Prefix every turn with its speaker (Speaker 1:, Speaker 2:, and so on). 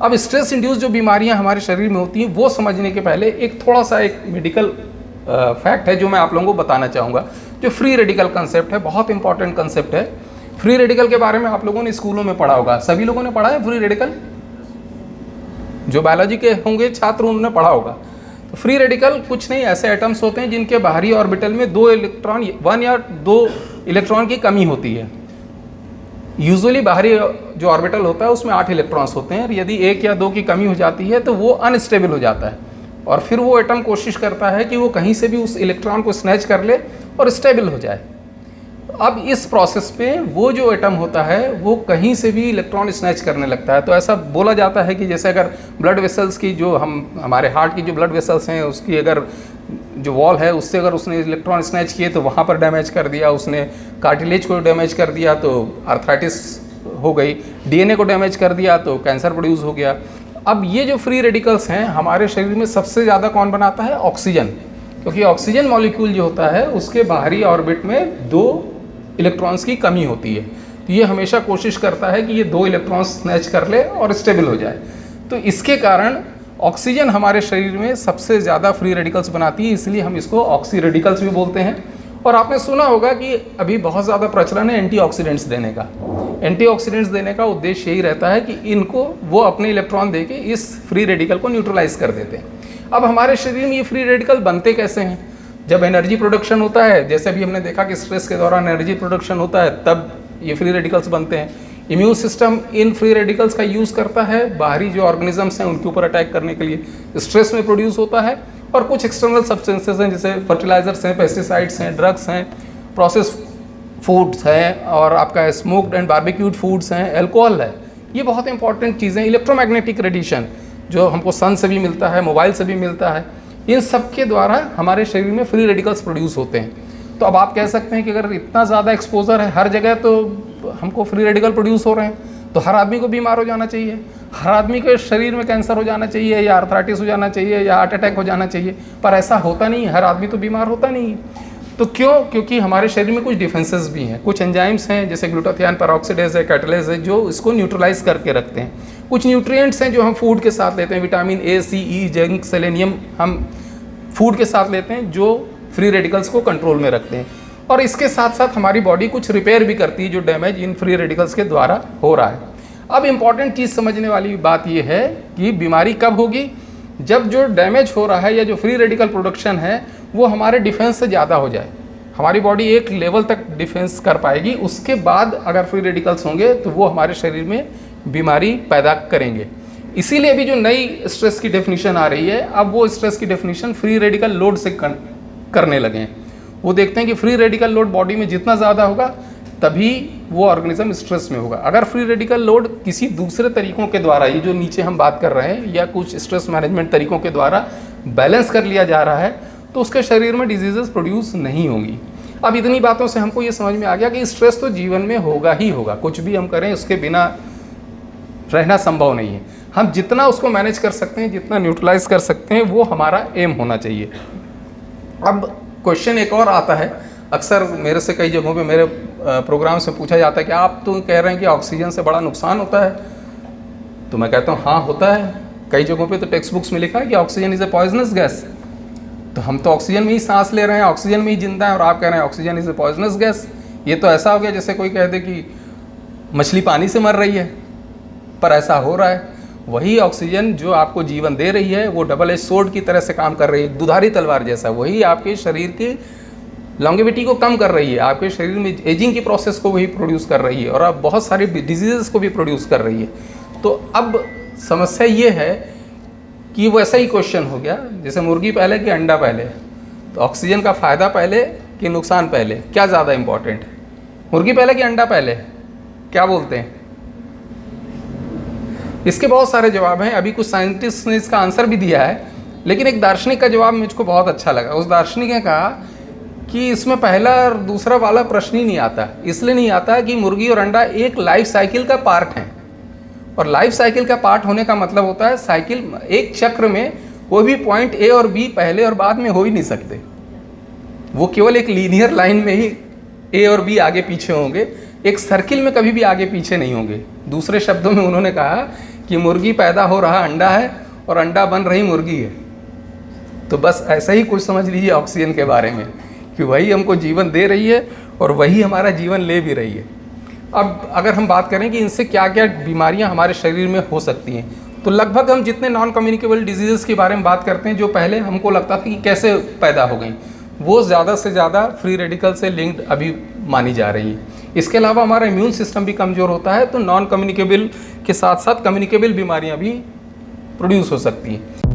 Speaker 1: अब stress induce जो बीमारियां हमारे शरीर में होती हैं वो समझने के पहले एक थोड़ा सा एक मेडिकल फैक्ट है जो मैं आप लोगों को बताना चाहूँगा, जो फ्री रेडिकल कंसेप्ट है, बहुत इंपॉर्टेंट कंसेप्ट है। फ्री रेडिकल के बारे में आप लोगों ने स्कूलों में पढ़ा होगा, सभी लोगों ने पढ़ा है फ्री रेडिकल, जो बायोलॉजी के होंगे छात्र उन्होंने पढ़ा होगा। तो फ्री रेडिकल कुछ नहीं, ऐसे एटम्स होते हैं जिनके बाहरी ऑर्बिटल में 2 इलेक्ट्रॉन, 1 या 2 इलेक्ट्रॉन की कमी होती है। यूजुअली बाहरी जो ऑर्बिटल होता है उसमें 8 इलेक्ट्रॉन्स होते हैं, और यदि 1 या 2 की कमी हो जाती है तो वो अनस्टेबल हो जाता है, और फिर वो एटम कोशिश करता है कि वो कहीं से भी उस इलेक्ट्रॉन को स्नैच कर ले और स्टेबल हो जाए। अब इस प्रोसेस में वो जो एटम होता है वो कहीं से भी इलेक्ट्रॉन स्नैच करने लगता है। तो ऐसा बोला जाता है कि जैसे अगर ब्लड वेसल्स की जो हमारे हार्ट की जो ब्लड वेसल्स हैं उसकी अगर जो वॉल है उससे अगर उसने इलेक्ट्रॉन स्नैच किए तो वहाँ पर डैमेज कर दिया, उसने कार्टिलेज को डैमेज कर दिया तो आर्थराइटिस हो गई, डीएनए को डैमेज कर दिया तो कैंसर प्रोड्यूस हो गया। अब ये जो फ्री रेडिकल्स हैं हमारे शरीर में सबसे ज़्यादा कौन बनाता है? ऑक्सीजन, क्योंकि ऑक्सीजन मॉलिक्यूल जो होता है उसके बाहरी ऑर्बिट में 2 इलेक्ट्रॉन्स की कमी होती है, तो ये हमेशा कोशिश करता है कि ये 2 इलेक्ट्रॉन्स स्नैच कर ले और स्टेबल हो जाए। तो इसके कारण ऑक्सीजन हमारे शरीर में सबसे ज़्यादा फ्री रेडिकल्स बनाती है, इसलिए हम इसको ऑक्सी रेडिकल्स भी बोलते हैं। और आपने सुना होगा कि अभी बहुत ज़्यादा प्रचलन है एंटीऑक्सीडेंट्स देने का। एंटीऑक्सीडेंट्स देने का उद्देश्य यही रहता है कि इनको वो अपने इलेक्ट्रॉन देके इस फ्री रेडिकल को न्यूट्रलाइज कर देते हैं। अब हमारे शरीर में ये फ्री रेडिकल बनते कैसे हैं? जब एनर्जी प्रोडक्शन होता है, जैसे अभी हमने देखा कि स्ट्रेस के दौरान एनर्जी प्रोडक्शन होता है, तब ये फ्री रेडिकल्स बनते हैं। Immune system in free radicals का यूज़ करता है बाहरी जो ऑर्गेनिजम्स हैं उनके ऊपर अटैक करने के लिए, स्ट्रेस में प्रोड्यूस होता है। और कुछ एक्सटर्नल सब्सटेंसेस हैं जैसे फर्टिलाइजर्स हैं, पेस्टिसाइड्स हैं, ड्रग्स हैं, प्रोसेस फूड्स हैं, और आपका स्मोक्ड एंड बारबेक्यूड फूड्स हैं, अल्कोहल है। ये बहुत इंपॉर्टेंट चीज़ें। इलेक्ट्रोमैग्नेटिक रेडिएशन जो हमको सन से भी मिलता है, मोबाइल से भी मिलता है, इन सब के द्वारा हमारे शरीर में फ्री रेडिकल्स प्रोड्यूस होते हैं। तो अब आप कह सकते हैं कि अगर इतना ज़्यादा एक्सपोजर है हर जगह तो हमको फ्री रेडिकल प्रोड्यूस हो रहे हैं, तो हर आदमी को बीमार हो जाना चाहिए, हर आदमी के शरीर में कैंसर हो जाना चाहिए, या आर्थराइटिस हो जाना चाहिए, या हार्ट अटैक हो जाना चाहिए। पर ऐसा होता नहीं है, हर आदमी तो बीमार होता नहीं है। तो क्यों? क्योंकि हमारे शरीर में कुछ डिफेंसेस भी हैं, कुछ एंजाइम्स हैं जैसे ग्लूटाथियोन पेरोक्सिडेज है, कैटलेज है, जो इसको न्यूट्रलाइज करके रखते हैं। कुछ न्यूट्रिएंट्स हैं जो हम फूड के साथ लेते हैं, vitamin A, C, E, zinc, selenium हम फूड के साथ लेते हैं जो फ्री रेडिकल्स को कंट्रोल में रखते हैं। और इसके साथ साथ हमारी बॉडी कुछ रिपेयर भी करती है जो डैमेज इन फ्री रेडिकल्स के द्वारा हो रहा है। अब इम्पॉर्टेंट चीज़ समझने वाली बात यह है कि बीमारी कब होगी? जब जो डैमेज हो रहा है या जो फ्री रेडिकल प्रोडक्शन है वो हमारे डिफेंस से ज़्यादा हो जाए, हमारी बॉडी एक लेवल तक डिफेंस कर पाएगी, उसके बाद अगर फ्री रेडिकल्स होंगे तो वो हमारे शरीर में बीमारी पैदा करेंगे। इसीलिए अभी जो नई स्ट्रेस की डेफिनेशन आ रही है, अब वो स्ट्रेस की डेफिनेशन फ्री रेडिकल लोड से करने लगे हैं। वो देखते हैं कि फ्री रेडिकल लोड बॉडी में जितना ज़्यादा होगा तभी वो ऑर्गेनिज्म स्ट्रेस में होगा। अगर फ्री रेडिकल लोड किसी दूसरे तरीकों के द्वारा, ये जो नीचे हम बात कर रहे हैं, या कुछ स्ट्रेस मैनेजमेंट तरीकों के द्वारा बैलेंस कर लिया जा रहा है तो उसके शरीर में डिजीजेस प्रोड्यूस नहीं होंगी। अब इतनी बातों से हमको ये समझ में आ गया कि स्ट्रेस तो जीवन में होगा ही होगा, कुछ भी हम करें उसके बिना रहना संभव नहीं है। हम जितना उसको मैनेज कर सकते हैं, जितना न्यूट्रलाइज कर सकते हैं, वो हमारा एम होना चाहिए। अब क्वेश्चन एक और आता है, अक्सर मेरे से कई जगहों पे मेरे प्रोग्राम से पूछा जाता है कि आप तो कह रहे हैं कि ऑक्सीजन से बड़ा नुकसान होता है। तो मैं कहता हूँ हाँ होता है। कई जगहों पे तो टेक्स्ट बुक्स में लिखा है कि oxygen is a poisonous gas. तो हम तो ऑक्सीजन में ही सांस ले रहे हैं, ऑक्सीजन में ही जिंदा है, और आप कह रहे हैं oxygen is a poisonous gas. ये तो ऐसा हो गया जैसे कोई कह दे कि मछली पानी से मर रही है, पर ऐसा हो रहा है। वही ऑक्सीजन जो आपको जीवन दे रही है वो डबल एज सोर्ड की तरह से काम कर रही है, दुधारी तलवार जैसा। वही आपके शरीर की लॉन्गेविटी को कम कर रही है, आपके शरीर में एजिंग की प्रोसेस को वही प्रोड्यूस कर रही है, और अब बहुत सारी डिजीज़ को भी प्रोड्यूस कर रही है। तो अब समस्या ये है कि वो ऐसा ही क्वेश्चन हो गया जैसे मुर्गी पहले कि अंडा पहले। तो ऑक्सीजन का फ़ायदा पहले कि नुकसान पहले, क्या ज़्यादा इम्पॉर्टेंट है? मुर्गी पहले कि अंडा पहले? क्या बोलते हैं? इसके बहुत सारे जवाब हैं। अभी कुछ साइंटिस्ट ने इसका आंसर भी दिया है, लेकिन एक दार्शनिक का जवाब मुझको बहुत अच्छा लगा। उस दार्शनिक ने कहा कि इसमें पहला और दूसरा वाला प्रश्न ही नहीं आता। इसलिए नहीं आता कि मुर्गी और अंडा एक लाइफ साइकिल का पार्ट हैं, और लाइफ साइकिल का पार्ट होने का मतलब होता है साइकिल, एक चक्र में कोई भी पॉइंट ए और बी पहले और बाद में हो ही नहीं सकते। वो केवल एक लीनियर लाइन में ही ए और बी आगे पीछे होंगे, एक सर्किल में कभी भी आगे पीछे नहीं होंगे। दूसरे शब्दों में उन्होंने कहा कि मुर्गी पैदा हो रहा अंडा है और अंडा बन रही मुर्गी है। तो बस ऐसा ही कुछ समझ लीजिए ऑक्सीजन के बारे में, कि वही हमको जीवन दे रही है और वही हमारा जीवन ले भी रही है। अब अगर हम बात करें कि इनसे क्या क्या बीमारियां हमारे शरीर में हो सकती हैं, तो लगभग हम जितने नॉन कम्युनिकेबल डिजीज़ के बारे में बात करते हैं, जो पहले हमको लगता था कि कैसे पैदा हो गई, वो ज़्यादा से ज़्यादा फ्री रेडिकल से लिंक्ड अभी मानी जा रही है। इसके अलावा हमारा इम्यून सिस्टम भी कमज़ोर होता है, तो नॉन कम्युनिकेबल के साथ साथ कम्युनिकेबल बीमारियां भी प्रोड्यूस हो सकती हैं।